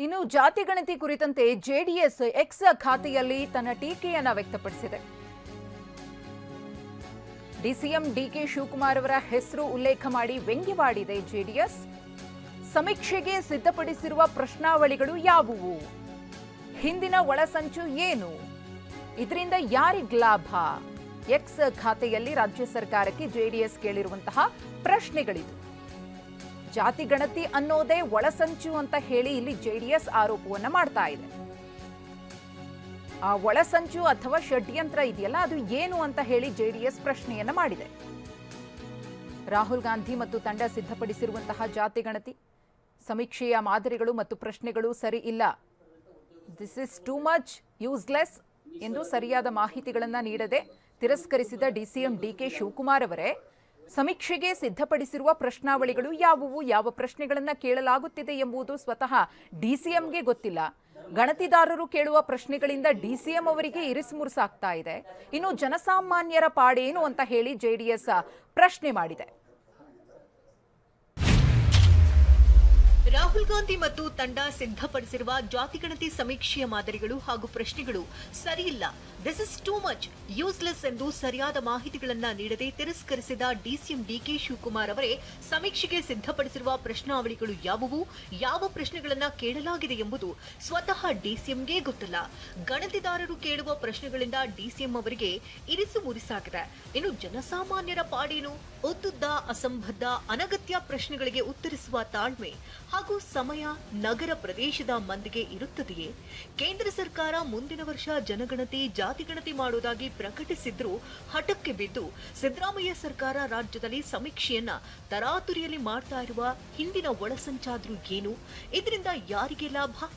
ಇನ್ನು ಜಾತಿ ಗಣತಿ ಕುರಿತಂತೆ ಜೆಡಿಎಸ್ ಎಕ್ಸ್ ಖಾತೆಯಲ್ಲಿ ತನ್ನ ಟೀಕೆಯನ್ನ ವ್ಯಕ್ತಪಡಿಸಿದೆ. ಡಿಸಿಎಂ ಡಿಕೆ ಶಿವಕುಮಾರ್ ಅವರ ಹೆಸರು ಉಲ್ಲೇಖ ಮಾಡಿ ವ್ಯಂಗ್ಯವಾಡಿದೆ ಜೆಡಿಎಸ್. ಸಮೀಕ್ಷೆಗೆ ಸಿದ್ಧಪಡಿಸಿರುವ ಪ್ರಶ್ನಾವಳಿಗಳು ಯಾವುವು? ಹಿಂದಿನ ಒಳಸಂಚು ಏನು? ಇದರಿಂದ ಯಾರಿಗ್ ಲಾಭ? ಎಕ್ಸ್ ಖಾತೆಯಲ್ಲಿ ರಾಜ್ಯ ಸರ್ಕಾರಕ್ಕೆ ಜೆಡಿಎಸ್ ಕೇಳಿರುವಂತಹ ಪ್ರಶ್ನೆಗಳಿದು. ಜಾತಿ ಗಣತಿ ಅನ್ನೋದೇ ಒಳಸಂಚು ಅಂತ ಹೇಳಿ ಇಲ್ಲಿ ಜೆಡಿಎಸ್ ಆರೋಪವನ್ನ ಮಾಡ್ತಾ ಇದೆ. ಆ ಒಳಸಂಚು ಅಥವಾ ಷಡ್ಯಂತ್ರ ಇದೆಯಲ್ಲ, ಅದು ಏನು ಅಂತ ಹೇಳಿ ಜೆಡಿಎಸ್ ಪ್ರಶ್ನೆಯನ್ನ ಮಾಡಿದೆ. ರಾಹುಲ್ ಗಾಂಧಿ ಮತ್ತು ತಂಡ ಸಿದ್ಧಪಡಿಸಿರುವಂತಹ ಜಾತಿ ಗಣತಿ ಸಮೀಕ್ಷೆಯ ಮಾದರಿಗಳು ಮತ್ತು ಪ್ರಶ್ನೆಗಳು ಸರಿ ಇಲ್ಲ, this is too much useless ಎಂದು ಸರಿಯಾದ ಮಾಹಿತಿಗಳನ್ನ ನೀಡದೆ ತಿರಸ್ಕರಿಸಿದ ಡಿಸಿಎಂ ಡಿಕೆ ಶಿವಕುಮಾರ್ ಅವರೇ, ಸಮೀಕ್ಷೆಗೆ ಸಿದ್ಧಪಡಿಸಿರುವ ಪ್ರಶ್ನಾವಳಿಗಳು ಯಾವುವು, ಯಾವ ಪ್ರಶ್ನೆಗಳನ್ನ ಕೇಳಲಾಗುತ್ತಿದೆ ಎಂಬುದು ಸ್ವತಃ ಡಿಸಿಎಂಗೆ ಗೊತ್ತಿಲ್ಲ. ಗಣತಿದಾರರು ಕೇಳುವ ಪ್ರಶ್ನೆಗಳಿಂದ ಡಿಸಿಎಂ ಅವರಿಗೆ ಇರಿಸುಮುರುಸಾಗ್ತಾ ಇದೆ. ಇನ್ನು ಜನಸಾಮಾನ್ಯರ ಪಾಡೇನು ಅಂತ ಹೇಳಿ ಜೆಡಿಎಸ್ ಪ್ರಶ್ನೆ ಮಾಡಿದೆ. ರಾಹುಲ್ ಗಾಂಧಿ ಮತ್ತು ತಂಡ ಸಿದ್ಧಪಡಿಸಿರುವ ಜಾತಿಗಣತಿ ಸಮೀಕ್ಷೆಯ ಮಾದರಿಗಳು ಹಾಗೂ ಪ್ರಶ್ನೆಗಳು ಸರಿಯಿಲ್ಲ, this is too much useless ಎಂದು ಸರಿಯಾದ ಮಾಹಿತಿಗಳನ್ನ ನೀಡದೆ ತಿರಸ್ಕರಿಸಿದ ಡಿಸಿಎಂ ಡಿಕೆ ಶಿವಕುಮಾರ್ ಅವರೇ, ಸಮೀಕ್ಷೆಗೆ ಸಿದ್ಧಪಡಿಸಿರುವ ಪ್ರಶ್ನಾವಳಿಗಳು ಯಾವುವು, ಯಾವ ಪ್ರಶ್ನೆಗಳನ್ನ ಕೇಳಲಾಗಿದೆ ಎಂಬುದು ಸ್ವತಃ ಡಿಸಿಎಂಗೆ ಗೊತ್ತಿಲ್ಲ. ಗಣತಿದಾರರು ಕೇಳುವ ಪ್ರಶ್ನೆಗಳಿಂದ ಡಿಸಿಎಂ ಅವರಿಗೆ ಇರಿಸು ಮುರಿಸಾಗಿದೆ. ಇನ್ನು ಜನಸಾಮಾನ್ಯರ ಪಾಡೇನು? ಉದ್ದುದ್ದ, ಅಸಂಬದ್ಧ, ಅನಗತ್ಯ ಪ್ರಶ್ನೆಗಳಿಗೆ ಉತ್ತರಿಸುವ ತಾಳ್ಮೆ ಹಾಗೂ ಸಮಯ ನಗರ ಪ್ರದೇಶದ ಮಂದಿಗೆ ಇರುತ್ತದೆಯೇ? ಕೇಂದ್ರ ಸರ್ಕಾರ ಮುಂದಿನ ವರ್ಷ ಜನಗಣತಿ ಜಾತಿಗಣತಿ ಮಾಡುವುದಾಗಿ ಪ್ರಕಟಿಸಿದ್ರೂ ಹಠಕ್ಕೆ ಬಿದ್ದು ಸಿದ್ದರಾಮಯ್ಯ ಸರ್ಕಾರ ರಾಜ್ಯದಲ್ಲಿ ಸಮೀಕ್ಷೆಯನ್ನ ತರಾತುರಿಯಲ್ಲಿ ಮಾಡ್ತಾ ಇರುವ ಹಿಂದಿನ ಒಳಸಂಚಾದ್ರೂ ಏನು? ಇದರಿಂದ ಯಾರಿಗೆ ಲಾಭ?